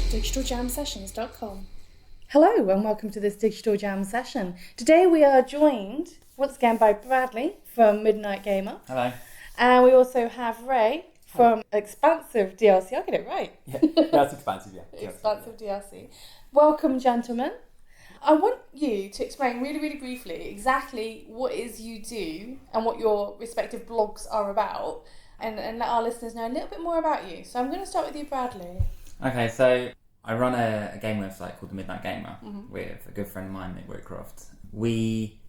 digitaljamsessions.com. Hello and welcome to this Digital Jam session. Today we are joined once again by Bradley from Midnight Gamer. Hello. And we also have Ray from Expansive DLC. I get it right. Yeah, that's Expansive, yeah. Expansive DLC. Welcome, gentlemen. I want you to explain really briefly exactly what it is you do and what your respective blogs are about, and let our listeners know a little bit more about you. So I'm going to start with you, Bradley. Okay, so I run a game website called the Midnight Gamer with a good friend of mine, Nick Whitcroft. We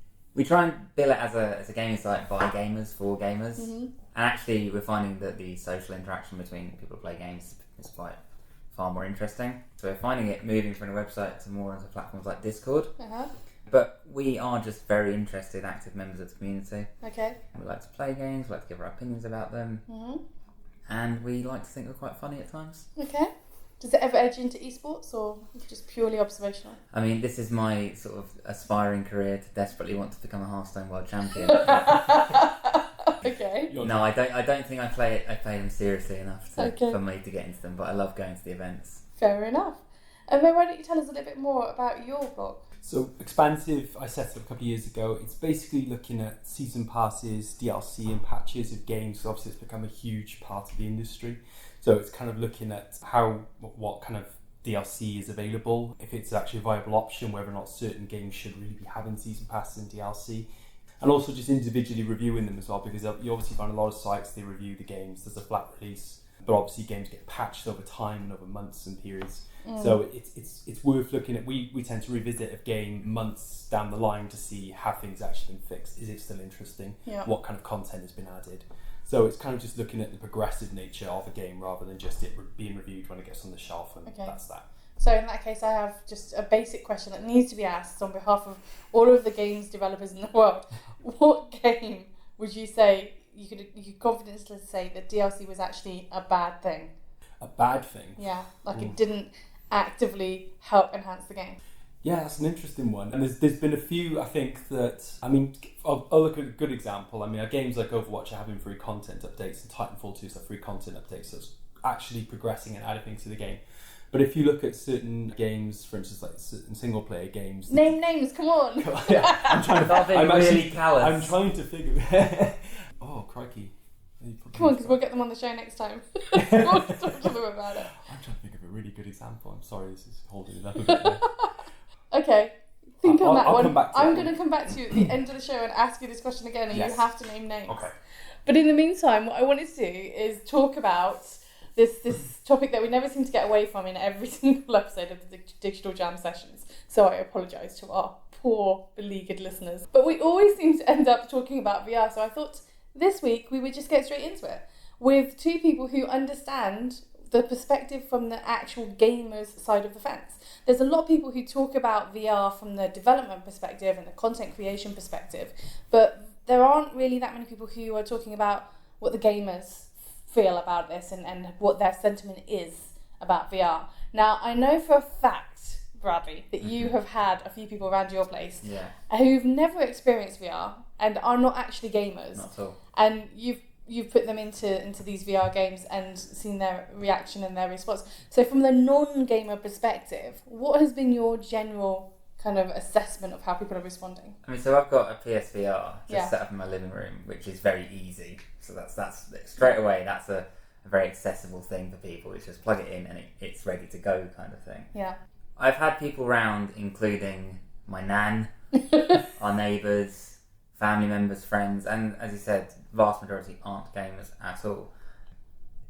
try and bill it as a gaming site by gamers for gamers, and actually we're finding that the social interaction between people who play games is quite far more interesting. So we're finding it moving from a website to more onto platforms like Discord. But we are just very interested, active members of the community. Okay. We like to play games, we like to give our opinions about them, and we like to think we're quite funny at times. Okay. Does it ever edge into esports or just purely observational? I mean, this is my sort of aspiring career to desperately want to become a Hearthstone World Champion. Okay. No, I don't think I play them seriously enough for me to get into them, but I love going to the events. Fair enough. And then why don't you tell us a little bit more about your blog? So Expansive, I set it up a couple of years ago. It's basically looking at season passes, DLC and patches of games. So obviously it's become a huge part of the industry. So it's kind of looking at what kind of DLC is available, if it's actually a viable option, whether or not certain games should really be having season passes and DLC. And also just individually reviewing them as well, because you obviously find a lot of sites, they review the games, there's a flat release, but obviously games get patched over time and over months and periods. So it's worth looking at. We tend to revisit a game months down the line to see have things actually been fixed. Is it still interesting? Yeah. What kind of content has been added? So it's kind of just looking at the progressive nature of a game rather than just it being reviewed when it gets on the shelf, and that's that. So in that case, I have just a basic question that needs to be asked on behalf of all of the games developers in the world. What game would you say you could confidently say that DLC was actually a bad thing? A bad thing? Yeah, like it didn't actively help enhance the game. Yeah, that's an interesting one. And there's been a few, I think, that... I mean, I'll look at a good example. I mean, our games like Overwatch are having free content updates, and Titanfall 2 is a free content update, so it's actually progressing and adding things to the game. But if you look at certain games, for instance, like certain single-player games... Name names, come on! Yeah, I'm trying to... I'm really callous. I'm trying to figure... Oh, crikey. Come on, because we'll get them on the show next time. We'll talk to them about it. I'm trying to think of a really good example. I'm sorry, this is holding it up a bit there. Okay, think on that I'll one. come back to I'm going to come back to you at the end of the show and ask you this question again, and you have to name names. Okay. But in the meantime, what I wanted to do is talk about this topic that we never seem to get away from in every single episode of the Digital Jam sessions. So I apologise to our poor, beleaguered listeners. But we always seem to end up talking about VR, so I thought this week we would just get straight into it with two people who understand the perspective from the actual gamer's side of the fence. There's a lot of people who talk about VR from the development perspective and the content creation perspective, but there aren't really that many people who are talking about what the gamers feel about this and what their sentiment is about VR. Now, I know for a fact, Bradley, that you have had a few people around your place who've never experienced VR and are not actually gamers. Not at all. And you've put them into these VR games and seen their reaction and their response. So from the non-gamer perspective, what has been your general kind of assessment of how people are responding? I mean, so I've got a PSVR just set up in my living room, which is very easy. So that's straight away, that's a very accessible thing for people. It's just plug it in and it's ready to go kind of thing. Yeah. I've had people round, including my nan, our neighbours, family members, friends, and as you said, vast majority aren't gamers at all.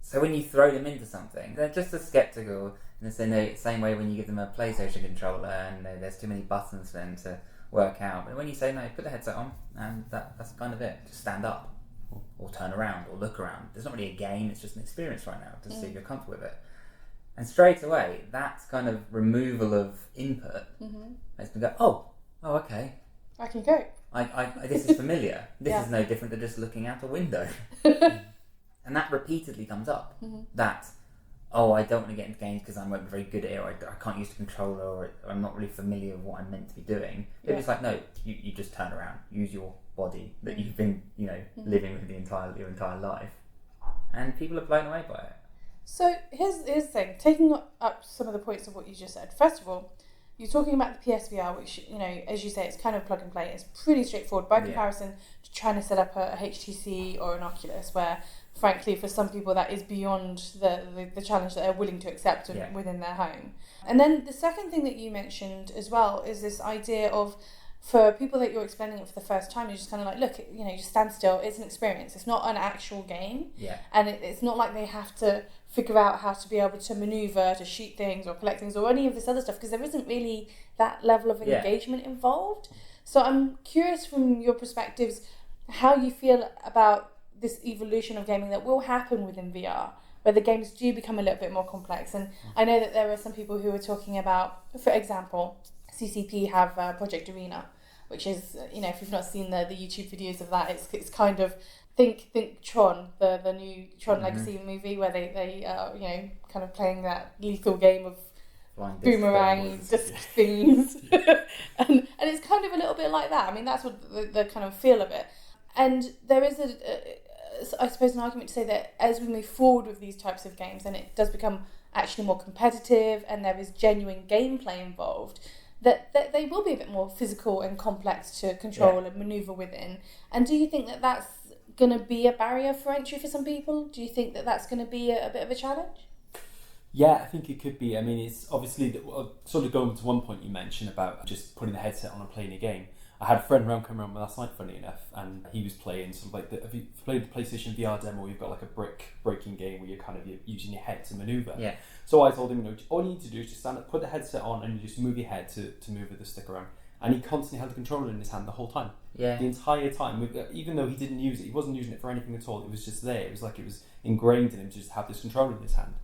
So when you throw them into something, they're just as sceptical in the same way when you give them a PlayStation controller and there's too many buttons for them to work out. But when you say, no, put the headset on, and that's kind of it. Just stand up, or turn around, or look around. There's not really a game, it's just an experience right now to see if you're comfortable with it. And straight away, that kind of removal of input makes me go, oh, okay. I can go. This is familiar. This is no different than just looking out a window. And that repeatedly comes up. That, I don't want to get into games because I'm not very good at it, or I can't use the controller, or I'm not really familiar with what I'm meant to be doing. But it's like, no, you just turn around, use your body that you've been, living with your entire life. And people are blown away by it. So here's the thing. Taking up some of the points of what you just said. First of all, you're talking about the PSVR, which, as you say, it's kind of plug and play. It's pretty straightforward by comparison to trying to set up a HTC or an Oculus, where, frankly, for some people that is beyond the challenge that they're willing to accept within their home. And then the second thing that you mentioned as well is this idea of, for people that you're explaining it for the first time, you're just kind of like, look, just stand still. It's an experience. It's not an actual game. Yeah. And it's not like they have to figure out how to be able to maneuver, to shoot things or collect things or any of this other stuff, because there isn't really that level of engagement involved. So I'm curious from your perspectives how you feel about this evolution of gaming that will happen within VR, where the games do become a little bit more complex. And I know that there are some people who are talking about, for example, CCP have Project Arena, which is, if you've not seen the YouTube videos of that, it's kind of think Tron, the new Tron Legacy movie, where they are, kind of playing that lethal game of boomerang disc things. and it's kind of a little bit like that. I mean, that's what the kind of feel of it. And there is I suppose, an argument to say that as we move forward with these types of games, and it does become actually more competitive and there is genuine gameplay involved, that they will be a bit more physical and complex to control and manoeuvre within. And do you think that that's going to be a barrier for entry for some people? Do you think that that's going to be a bit of a challenge? Yeah, I think it could be. I mean, it's obviously sort of going to one point you mentioned about just putting the headset on and playing a game. I had a friend come around last night, funny enough, and he was playing sort of like have you played the PlayStation VR demo where you've got like a brick breaking game where you're using your head to manoeuvre? Yeah. So I told him, all you need to do is just stand up, put the headset on, and you just move your head to move the stick around. And he constantly had the controller in his hand the whole time. Yeah. The entire time. Even though he didn't use it, he wasn't using it for anything at all. It was just there. It was like it was ingrained in him to just have this controller in his hand.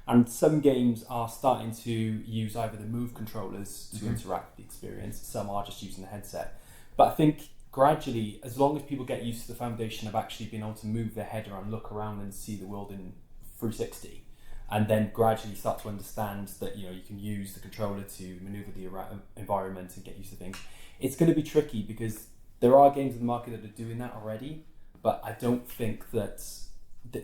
And some games are starting to use either the Move controllers to interact with the experience. Some are just using the headset. But I think gradually, as long as people get used to the foundation of actually being able to move their head around, look around and see the world in 360, and then gradually start to understand that you can use the controller to maneuver the environment and get used to things, it's going to be tricky because there are games in the market that are doing that already, but I don't think that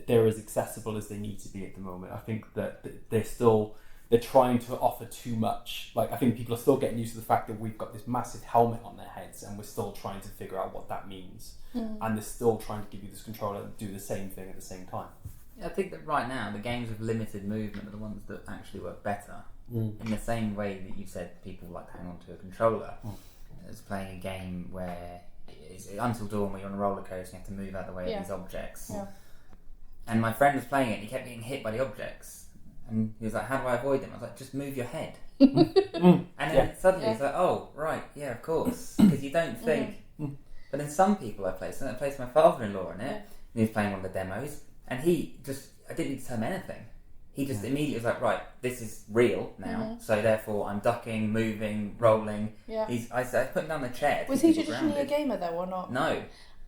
they're as accessible as they need to be at the moment. I think that they're trying to offer too much. Like, I think people are still getting used to the fact that we've got this massive helmet on their heads and we're still trying to figure out what that means. And they're still trying to give you this controller and do the same thing at the same time. I think that right now the games with limited movement are the ones that actually work better. In the same way that you said people like to hang on to a controller. As playing a game where it's Until Dawn, where you're on a roller coaster and you have to move out the way of these objects. Yeah. And my friend was playing it and he kept getting hit by the objects. And he was like, how do I avoid them? I was like, just move your head. And then suddenly it's like, oh, right, yeah, of course. Because you don't think. But then some people I played my father-in-law in it, and he was playing one of the demos, and I didn't need to tell him anything. He just immediately was like, right, this is real now, so therefore I'm ducking, moving, rolling. Yeah. I put him down the chair. Was he traditionally a gamer though, or not? No.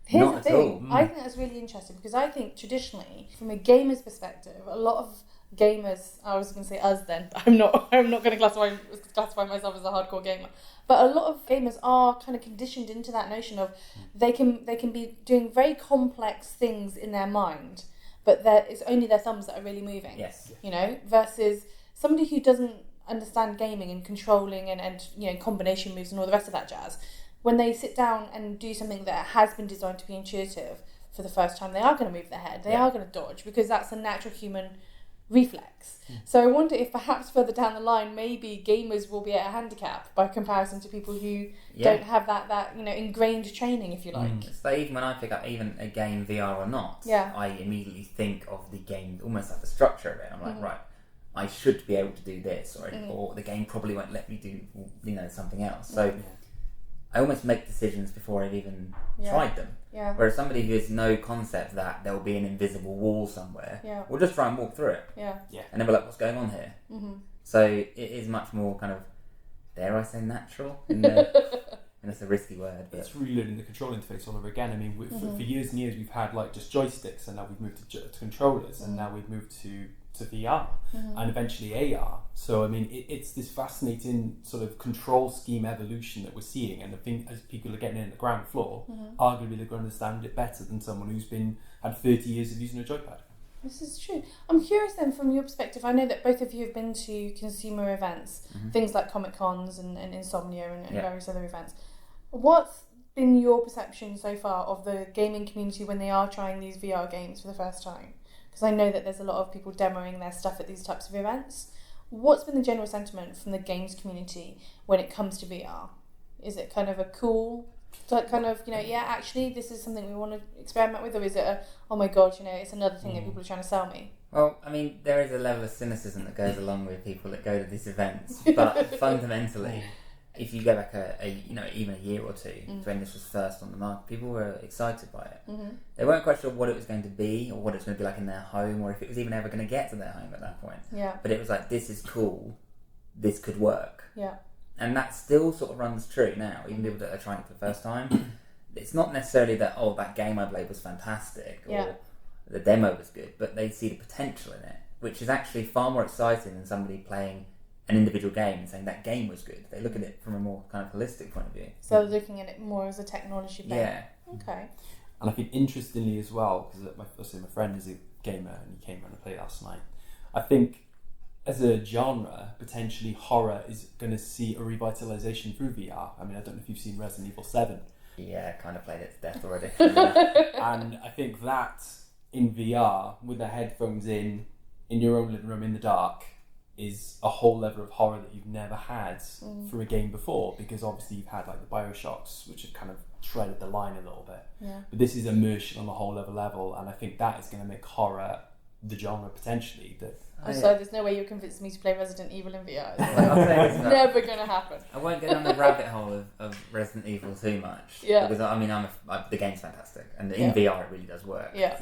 Here's not the at thing. all. I think that's really interesting because I think traditionally, from a gamer's perspective, a lot of gamers, I was going to say us then, I'm not going to classify myself as a hardcore gamer, but a lot of gamers are kind of conditioned into that notion of they can be doing very complex things in their mind, but it's only their thumbs that are really moving. Yes. Versus somebody who doesn't understand gaming and controlling and combination moves and all the rest of that jazz. When they sit down and do something that has been designed to be intuitive for the first time, they are going to move their head. They are going to dodge because that's a natural human reflex. So I wonder if perhaps further down the line, maybe gamers will be at a handicap by comparison to people who don't have that ingrained training, if you like. So even when I pick up even a game VR or not, I immediately think of the game, almost like the structure of it. I'm like, right, I should be able to do this, or the game probably won't let me do something else. So I almost make decisions before I've even tried them. Yeah. Whereas somebody who has no concept that there will be an invisible wall somewhere will just try and walk through it. Yeah. And they'll be like, what's going on here? So it is much more kind of, dare I say, natural? And it's a risky word. But it's relearning the control interface all over again. I mean, for years and years we've had like just joysticks, and now we've moved to controllers, and now we've moved to VR and eventually AR. So I mean, it's this fascinating sort of control scheme evolution that we're seeing, and I think as people are getting in at the ground floor, arguably they're going to understand it better than someone who's had 30 years of using a joypad. This is true. I'm curious then, from your perspective, I know that both of you have been to consumer events, things like Comic Cons and Insomnia and various other events. What's been your perception so far of the gaming community when they are trying these VR games for the first time? Because I know that there's a lot of people demoing their stuff at these types of events. What's been the general sentiment from the games community when it comes to VR? Is it kind of a cool... kind of, actually, this is something we want to experiment with, or is it oh my god, it's another thing that people are trying to sell me? Well, I mean, there is a level of cynicism that goes along with people that go to these events, but fundamentally, if you go back even a year or two to when this was first on the market, people were excited by it. They weren't quite sure what it was going to be, or what it was going to be like in their home, or if it was even ever going to get to their home at that point. Yeah. But it was like, this is cool, this could work. Yeah. And that still sort of runs true now, even people that are trying it for the first time. It's not necessarily that, that game I played was fantastic, or the demo was good, but they see the potential in it, which is actually far more exciting than somebody playing an individual game and saying that game was good. They look at it from a more kind of holistic point of view. So looking at it more as a technology play. Yeah. Okay. And I think interestingly as well, because my friend is a gamer and he came around and played last night, I think as a genre, potentially horror is going to see a revitalisation through VR. I mean, I don't know if you've seen Resident Evil 7. Yeah, kind of played it to death already. And I think that in VR, with the headphones in your own living room in the dark, is a whole level of horror that you've never had for a game before, because obviously you've had like the Bioshocks, which have kind of treaded the line a little bit. Yeah. But this is immersion on a whole other level, and I think that is going to make horror the genre potentially that... So there's no way you're convincing me to play Resident Evil in VR. It's never going to happen. I won't go down the rabbit hole of Resident Evil too much. Yeah. Because I mean, the game's fantastic, and in VR it really does work. Yeah.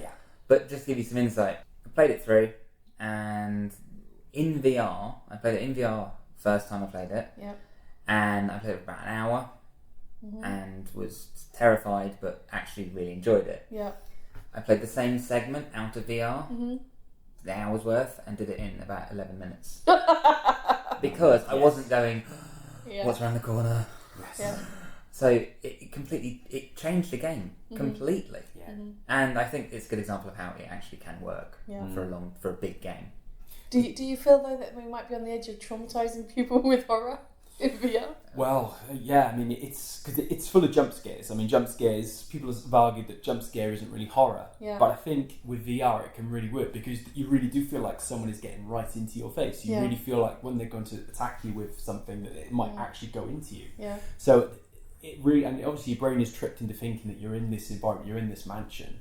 But just to give you some insight, I played it through, and in VR, I played it in VR first time I played it. Yeah. And I played it for about an hour, and was terrified, but actually really enjoyed it. Yeah. I played the same segment out of VR. The hour's worth, and did it in about 11 minutes because I wasn't going what's around the corner. So it changed the game completely. And I think it's a good example of how it actually can work for a big game. Do you feel though that we might be on the edge of traumatizing people with horror in VR? Well, yeah, I mean, it's because it's full of jump scares. I mean, jump scares, people have argued that jump scare isn't really horror. Yeah. But I think with VR it can really work, because you really do feel like someone is getting right into your face. You really feel like when they're going to attack you with something, that it might actually go into you. Yeah. So it really, I mean, obviously your brain is tricked into thinking that you're in this environment, you're in this mansion.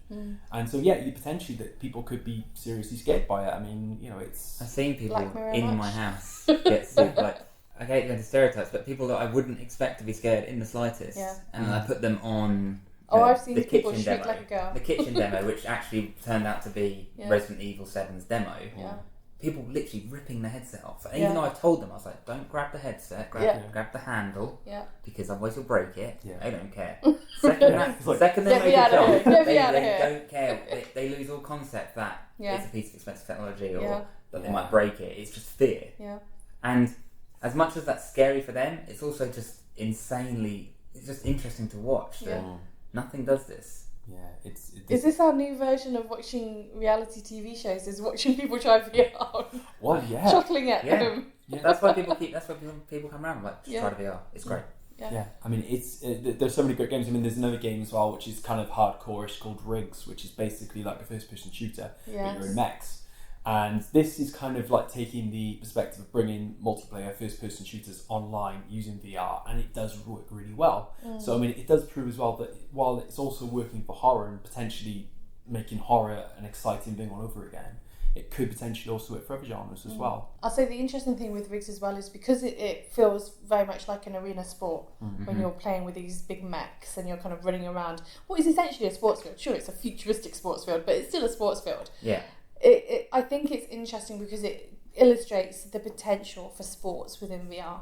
And so, you potentially that people could be seriously scared by it. I mean, it's... I've seen people in my house get super, like, I hate going to stereotypes, but people that I wouldn't expect to be scared in the slightest. Yeah. And I put them on I've seen the people kitchen shriek demo. like a girl. The kitchen demo, which actually turned out to be Resident Evil 7's demo. Yeah. People literally ripping the headset off. And even though I told them, I was like, don't grab the headset, grab the handle, because otherwise you'll break it. Yeah. They don't care. Second they make it jump, they don't care. They lose all concept that it's a piece of expensive technology or that they might break it. It's just fear. Yeah. And as much as that's scary for them, it's also just it's just interesting to watch. Yeah. Nothing does this. Yeah, Is this our new version of watching reality TV shows? Is watching people try VR? Well, yeah. Chuckling at them. Yeah. That's why people come around like try to VR. It's great. Yeah, I mean, there's so many great games. I mean, there's another game as well which is kind of hardcore-ish called Rigs, which is basically like a first-person shooter, but you're in mechs. And this is kind of like taking the perspective of bringing multiplayer first-person shooters online using VR, and it does work really well. So, I mean, it does prove as well that while it's also working for horror and potentially making horror an exciting thing all over again, it could potentially also work for other genres as well. I'll say the interesting thing with Rigs as well is because it feels very much like an arena sport when you're playing with these big mechs and you're kind of running around what is essentially a sports field. Sure, it's a futuristic sports field, but it's still a sports field. Yeah. I think it's interesting because it illustrates the potential for sports within VR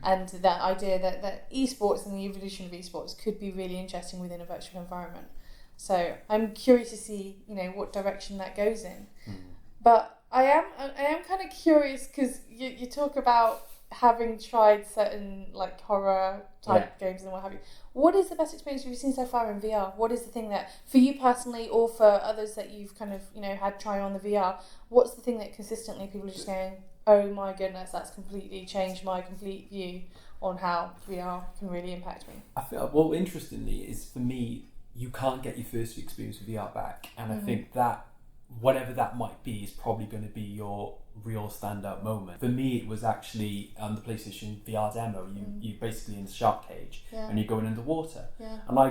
and that idea that esports and the evolution of esports could be really interesting within a virtual environment. So I'm curious to see what direction that goes in. But I am kind of curious because you talk about having tried certain like horror type games and what have you, what is the best experience you've seen so far in VR? What is the thing that, for you personally or for others that you've kind of, had try on the VR, what's the thing that consistently people are just going, oh my goodness, that's completely changed my complete view on how VR can really impact me? I feel, well, interestingly, is for me, you can't get your first experience with VR back, and I think that whatever that might be is probably going to be your real standout moment. For me, it was actually on the PlayStation VR demo. You basically in the shark cage and you're going underwater. And I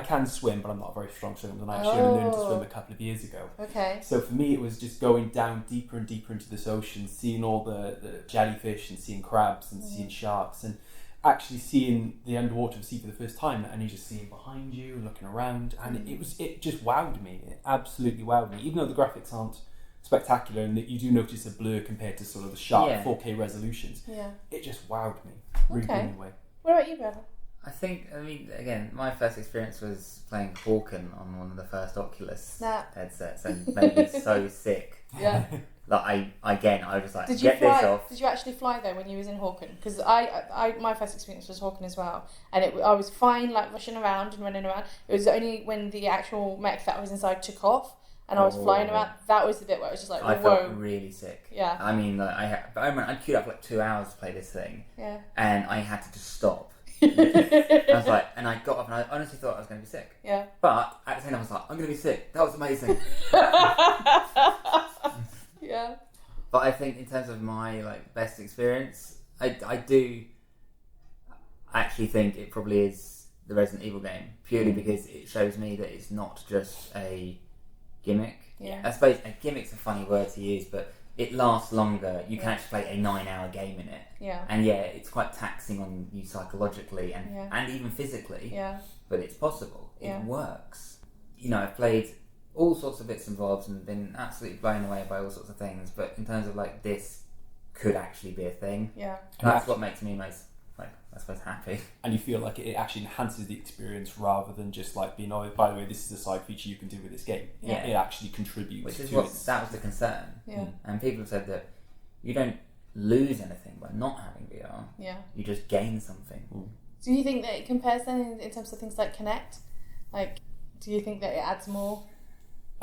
can swim, but I'm not a very strong swimmer, and I actually only learned to swim a couple of years ago. Okay. So for me, it was just going down deeper and deeper into this ocean, seeing all the jellyfish and seeing crabs and seeing sharks, and actually seeing the underwater sea for the first time, and you just seeing behind you, looking around, and it just wowed me. It absolutely wowed me, even though the graphics aren't spectacular and that you do notice a blur compared to sort of the sharp 4K resolutions. It just wowed me. Really blew me away. What about you, Brad? I mean, again, my first experience was playing Hawken on one of the first Oculus headsets, and made me so sick. Yeah. Like I was just like, did you get fly? this off. Did you actually fly though when you was in Hawken? Because my first experience was Hawken as well, and I was fine, like rushing around and running around. It was only when the actual mech that I was inside took off and I was flying around. That was the bit where I was just like, whoa. I felt really sick. Yeah. I mean, like, I queued up for like 2 hours to play this thing. Yeah. And I had to just stop. I was like, and I got up and I honestly thought I was going to be sick. Yeah. But at the same time, I was like, I'm going to be sick. That was amazing. Yeah. But I think in terms of my like best experience, I do actually think it probably is the Resident Evil game, purely because it shows me that it's not just a gimmick. Yeah. I suppose a gimmick's a funny word to use, but it lasts longer. You can actually play a 9-hour game in it. Yeah. And it's quite taxing on you psychologically and even physically. Yeah. But it's possible. It works. I've played all sorts of bits and bobs and been absolutely blown away by all sorts of things, but in terms of like this could actually be a thing. Yeah. That's what makes me most, like, I suppose, happy. And you feel like it actually enhances the experience rather than just like being, oh, by the way, this is a side feature you can do with this game. Yeah. It actually contributes. Which is to that was the concern. Yeah. And people have said that you don't lose anything by not having VR. Yeah. You just gain something. Do you think that it compares then in terms of things like Kinect? Like, do you think that it adds more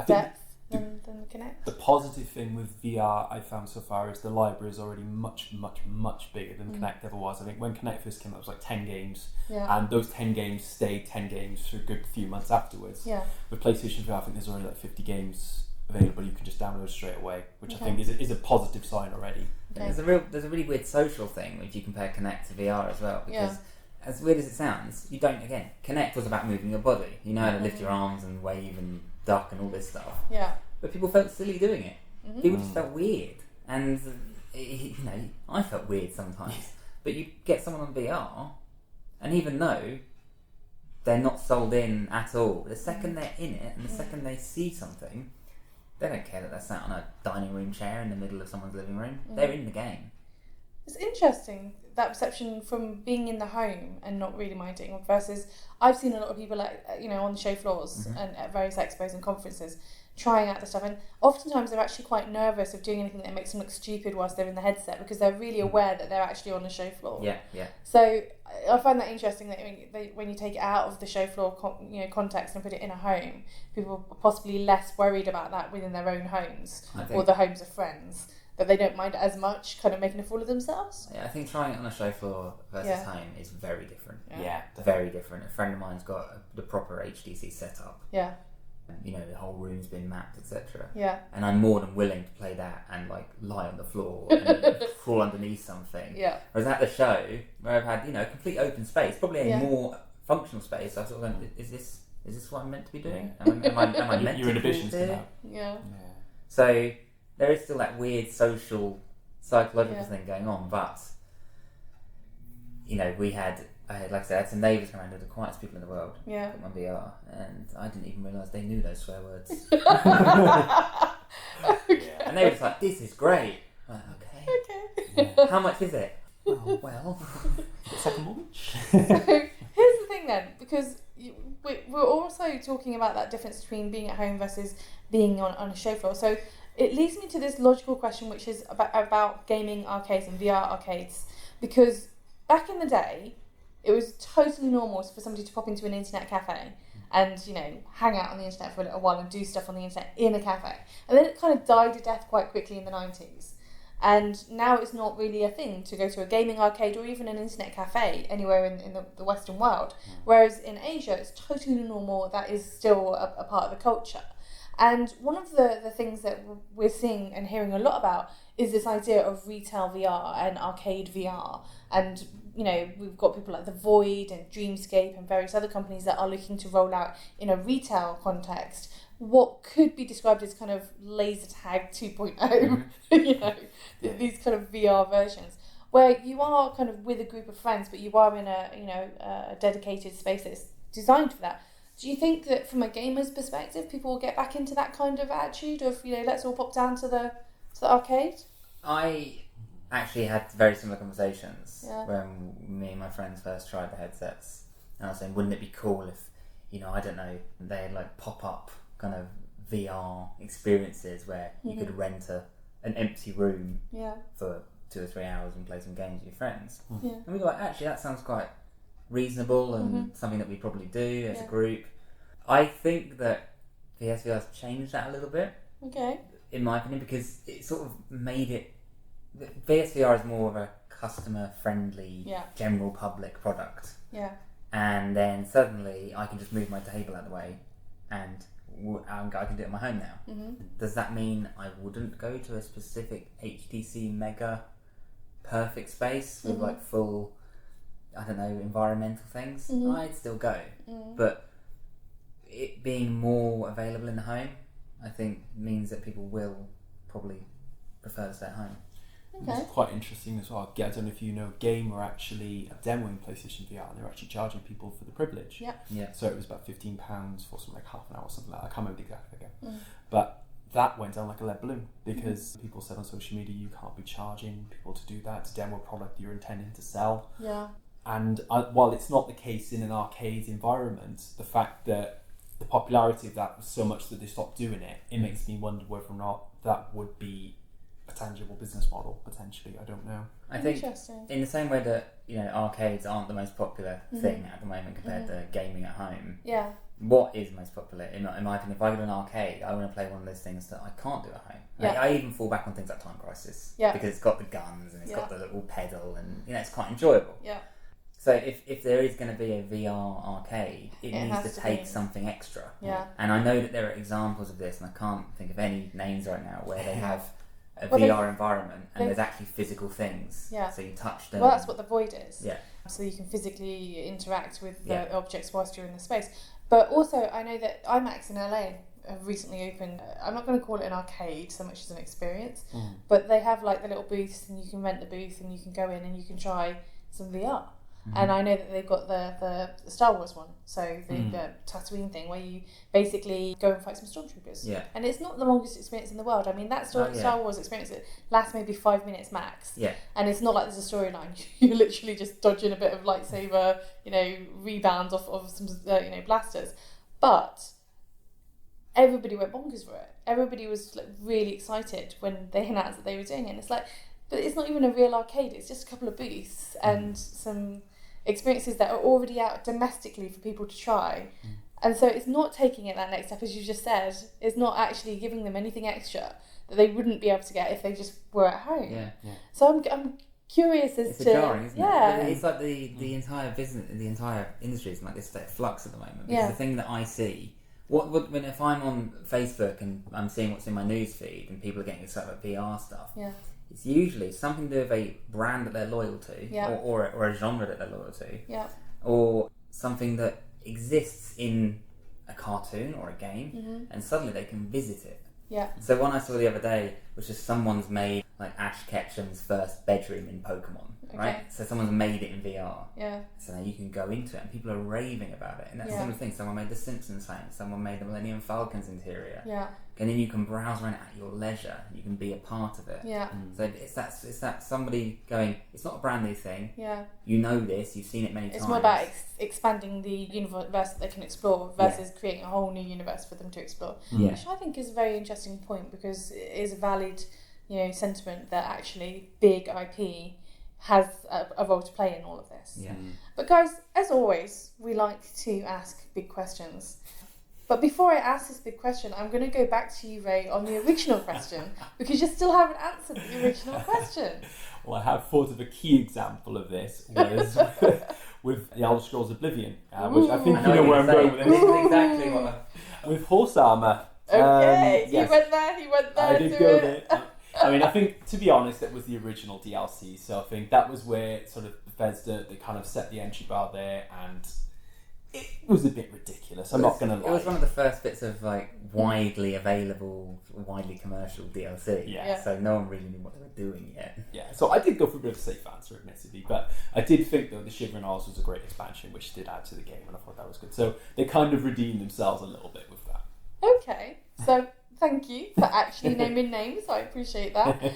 depth than the Kinect? The positive thing with VR I found so far is the library is already much, much, much bigger than Kinect ever was. I think when Kinect first came out, it was like 10 games. Yeah. And those 10 games stayed 10 games for a good few months afterwards. Yeah. With PlayStation VR, I think there's already like 50 games available you can just download straight away, which I think is a positive sign already. Okay. There's a really weird social thing if you compare Kinect to VR as well, because as weird as it sounds, Kinect was about moving your body. You know how to lift your arms and wave and duck and all this stuff. Yeah. But people felt silly doing it. People just felt weird. And, I felt weird sometimes. But you get someone on VR, and even though they're not sold in at all, the second they're in it and the second they see something, they don't care that they're sat on a dining room chair in the middle of someone's living room. They're in the game. It's interesting, that perception from being in the home and not really minding versus I've seen a lot of people on the show floors and at various expos and conferences trying out the stuff, and oftentimes they're actually quite nervous of doing anything that makes them look stupid whilst they're in the headset because they're really aware that they're actually on the show floor. Yeah. So I find that interesting that when you take it out of the show floor context and put it in a home, people are possibly less worried about that within their own homes or the homes of friends, that they don't mind it as much, kind of making a fool of themselves. Yeah, I think trying it on a show floor versus home is very different. Yeah. Very different. A friend of mine's got the proper HTC setup. Yeah. The whole room's been mapped, etc. Yeah. And I'm more than willing to play that and like lie on the floor and crawl underneath something. Yeah. Whereas at the show, where I've had a complete open space, probably a more functional space, I sort of went, is this what I'm meant to be doing? Am I meant your to inhibitions be come here? out. Yeah. So there is still that weird social, psychological thing going on, but we had. Like I said, I had some neighbours come around who were the quietest people in the world. Yeah. On VR, and I didn't even realise they knew those swear words. And they were just like, "This is great." I'm like, okay. How much is it? Oh, well. Second mortgage. So here's the thing then, because we're also talking about that difference between being at home versus being on a show floor. So it leads me to this logical question, which is about gaming arcades and VR arcades, because back in the day, it was totally normal for somebody to pop into an internet cafe and, you know, hang out on the internet for a little while and do stuff on the internet in a cafe. And then it kind of died a death quite quickly in the 90s. And now it's not really a thing to go to a gaming arcade or even an internet cafe anywhere in the Western world. Whereas in Asia, it's totally normal. That is still a part of the culture. And one of the things that we're seeing and hearing a lot about is this idea of retail VR and arcade VR. And, you know, we've got people like The Void and Dreamscape and various other companies that are looking to roll out in a retail context what could be described as kind of laser tag 2.0, you know, these kind of VR versions, where you are kind of with a group of friends, but you are in a, you know, a dedicated space that's designed for that. Do you think that from a gamer's perspective, people will get back into that kind of attitude of, you know, let's all pop down to the arcade? I actually had very similar conversations Yeah. when me and my friends first tried the headsets. And I was saying, wouldn't it be cool if, you know, I don't know, they had like pop-up kind of VR experiences where you could rent an empty room for 2 or 3 hours and play some games with your friends. Yeah. And we were like, actually, that sounds quite reasonable and something that we probably do as a group. I think that PSVR has changed that a little bit, in my opinion, because it sort of made it... PSVR is more of a customer-friendly, general public product. Yeah. And then suddenly I can just move my table out of the way and I can do it at my home now. Does that mean I wouldn't go to a specific HTC Mega perfect space with like full, I don't know, environmental things? I'd still go. But it being more available in the home, I think means that people will probably prefer to stay at home. It's quite interesting as well. I don't know if you know, Game were actually demoing PlayStation VR and they were actually charging people for the privilege. Yeah. So it was about £15 for something like half an hour or something like that. I can't remember the exact figure. But that went down like a lead balloon because people said on social media you can't be charging people to do that, to demo a product you're intending to sell. Yeah. And while it's not the case in an arcade environment, the fact that the popularity of that was so much that they stopped doing it, it makes me wonder whether or not that would be a tangible business model, potentially. I don't know. I think in the same way that, you know, arcades aren't the most popular thing at the moment compared to gaming at home. Yeah. What is most popular, in my opinion, if I go to an arcade, I want to play one of those things that I can't do at home. Yeah. I even fall back on things like Time Crisis because it's got the guns and it's got the little pedal and, you know, it's quite enjoyable. Yeah. So if there is going to be a VR arcade, it needs to take something extra. Yeah. And I know that there are examples of this, and I can't think of any names right now where they have a VR environment and there's actually physical things. Yeah. So you touch them. Well, that's what the Void is. Yeah. So you can physically interact with the objects whilst you're in the space. But also, I know that IMAX in LA have recently opened, I'm not going to call it an arcade so much as an experience, but they have like the little booths and you can rent the booth and you can go in and you can try some VR. And I know that they've got the Star Wars one, so the Tatooine thing, where you basically go and fight some stormtroopers. Yeah. And it's not the longest experience in the world. I mean, that Star Wars experience, it lasts maybe 5 minutes max. Yeah. And it's not like there's a storyline. You're literally just dodging a bit of lightsaber, you know, rebounds off of some, you know, blasters. But everybody went bonkers for it. Everybody was like really excited when they announced that they were doing it. And it's like, but it's not even a real arcade. It's just a couple of booths and some experiences that are already out domestically for people to try. And so it's not taking it that next step, as you just said. It's not actually giving them anything extra that they wouldn't be able to get if they just were at home. Yeah. So I'm curious as to... It's jarring, isn't it? It's like the entire business, the entire industry is in like this state of flux at the moment. Because the thing that I see, when if I'm on Facebook and I'm seeing what's in my news feed and people are getting excited about VR stuff, it's usually something to do with a brand that they're loyal to, or a genre that they're loyal to, or something that exists in a cartoon or a game, and suddenly they can visit it. Yeah. So one I saw the other day which is someone's made like Ash Ketchum's first bedroom in Pokemon, right? So someone's made it in VR. Yeah. So now you can go into it, and people are raving about it. And that's the same thing. Someone made the Simpsons thing. Someone made the Millennium Falcon's interior. Yeah. And then you can browse around at your leisure. You can be a part of it. Yeah. So it's that somebody going, it's not a brand new thing. Yeah. You know this. You've seen it many times. It's more about expanding the universe that they can explore versus creating a whole new universe for them to explore. Which I think is a very interesting point, because it is a valid, sentiment that actually big IP has a role to play in all of this. Yeah. But guys, as always, we like to ask big questions. But before I ask this big question, I'm going to go back to you, Ray, on the original question, because you still haven't answered the original question. Well, I have thought of a key example of this was with the Elder Scrolls Oblivion, which I think you know where I'm going with this. Exactly what With horse armour. Okay, yes. he went there. I did go there. I mean, I think, to be honest, it was the original DLC, so I think that was where sort of Bethesda, they kind of set the entry bar there, and it was a bit ridiculous, I'm not going to lie. It was one of the first bits of like widely available, widely commercial DLC. Yeah. So no one really knew what they were doing yet. Yeah, so I did go for a bit of a safe answer, admittedly, but I did think, though, the Shivering Isles was a great expansion, which did add to the game, and I thought that was good. So they kind of redeemed themselves a little bit with that. Okay, so thank you for actually naming names. I appreciate that.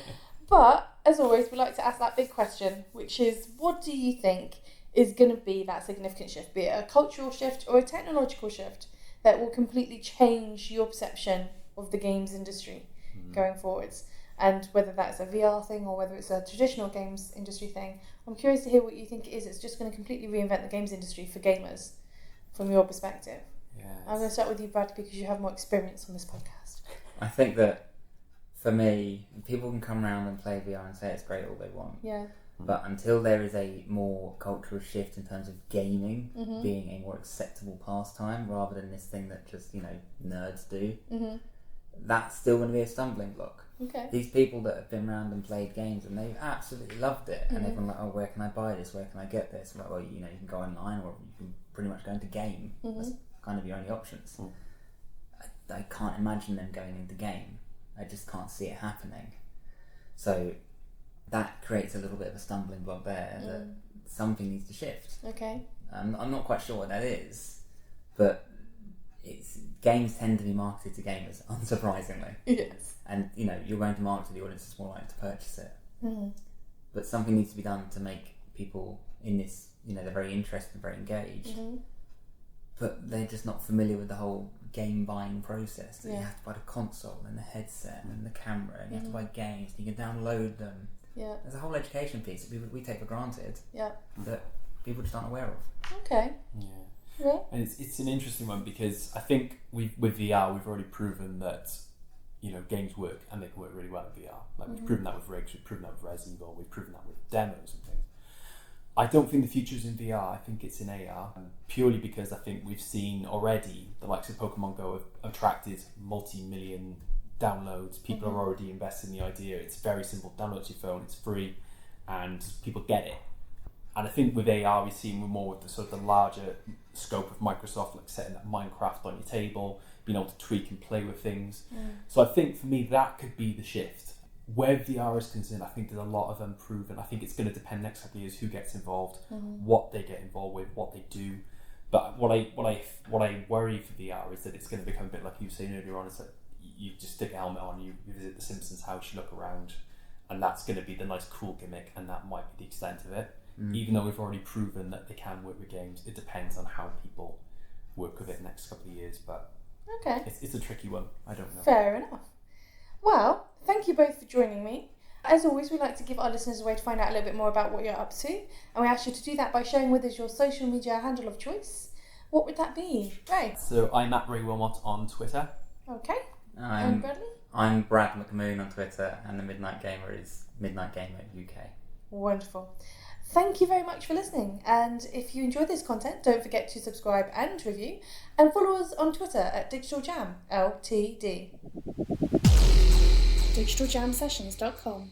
But, as always, we like to ask that big question, which is, what do you think is going to be that significant shift, be it a cultural shift or a technological shift that will completely change your perception of the games industry going forwards? And whether that's a VR thing or whether it's a traditional games industry thing, I'm curious to hear what you think it is. It's just going to completely reinvent the games industry for gamers, from your perspective. Yes. I'm going to start with you, Brad, because you have more experience on this podcast. I think that, for me, people can come around and play VR and say it's great all they want. Yeah. But until there is a more cultural shift in terms of gaming being a more acceptable pastime rather than this thing that just, nerds do, that's still going to be a stumbling block. Okay. These people that have been around and played games and they've absolutely loved it, and they've been like, oh, where can I buy this? Where can I get this? I'm like, well, you can go online, or you can pretty much go into game. That's kind of your only options. I can't imagine them going into game. I just can't see it happening. So that creates a little bit of a stumbling block there that something needs to shift. Okay. I'm not quite sure what that is, but games tend to be marketed to gamers, unsurprisingly. Yes. And you're going to market to the audience that's more likely to purchase it. But something needs to be done to make people in this, they're very interested and very engaged, but they're just not familiar with the whole game buying process. You have to buy the console and the headset and the camera, and you have to buy games, and you can download them. Yeah. There's a whole education piece that we take for granted that people just aren't aware of. Okay. Yeah. And it's an interesting one, because I think with VR we've already proven that games work, and they can work really well in VR. Like we've proven that with Rigs, we've proven that with Resident Evil, we've proven that with demos and things. I don't think the future's in VR. I think it's in AR, purely because I think we've seen already the likes of Pokemon Go have attracted multi-million downloads. People are already invested in the idea. It's very simple. Download to your phone. It's free, and people get it. And I think with AR, we've seen more with the sort of the larger scope of Microsoft, like setting up Minecraft on your table, being able to tweak and play with things. So I think for me that could be the shift. Where VR is concerned, I think there's a lot of unproven. I think it's going to depend next couple of years who gets involved, what they get involved with, what they do. But what I worry for VR is that it's going to become a bit like you were saying earlier on. It's like you just stick a helmet on, you visit the Simpsons house, you look around, and that's going to be the nice cool gimmick, and that might be the extent of it. Even though we've already proven that they can work with games, it depends on how people work with it next couple of years. But it's a tricky one. I don't know. Fair enough. Well, thank you both for joining me. As always, we like to give our listeners a way to find out a little bit more about what you're up to, and we ask you to do that by sharing with us your social media handle of choice. What would that be, Ray? So I'm at Ray Wilmot on Twitter. Okay. And Bradley? I'm Brad McMoon on Twitter, and the Midnight Gamer is Midnight Gamer UK. Wonderful. Thank you very much for listening, and if you enjoyed this content, don't forget to subscribe and review, and follow us on Twitter at Digital Jam Ltd. digitaljamsessions.com